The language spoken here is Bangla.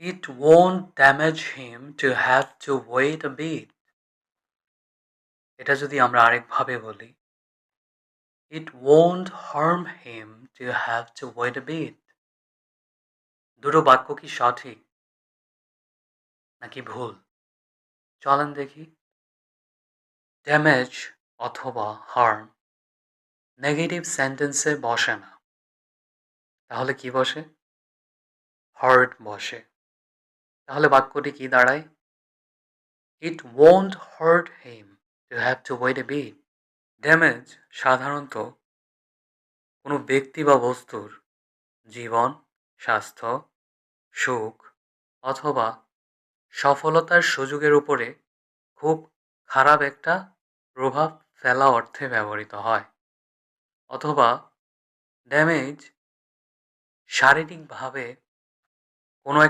It won't damage him to have to wait a bit. এটা যদি আমরা আরেকভাবে বলি, It won't harm him to have to wait a bit. দুটো বাক্য কি সঠিক নাকি ভুল? চলেন দেখি। ড্যামেজ অথবা হার্ম নেগেটিভ সেন্টেন্সে বসে না, তাহলে কি বসে? হার্ট বসে। তাহলে বাক্যটি কি দাঁড়ায়? It won't hurt him to have to wait a bit. Damage সাধারণত কোনো ব্যক্তি বা বস্তুর জীবন, স্বাস্থ্য, সুখ অথবা সফলতার সুযোগের উপরে খুব খারাপ একটা প্রভাব ফেলা অর্থে ব্যবহৃত হয়। অথবা ড্যামেজ শারীরিকভাবে কোনো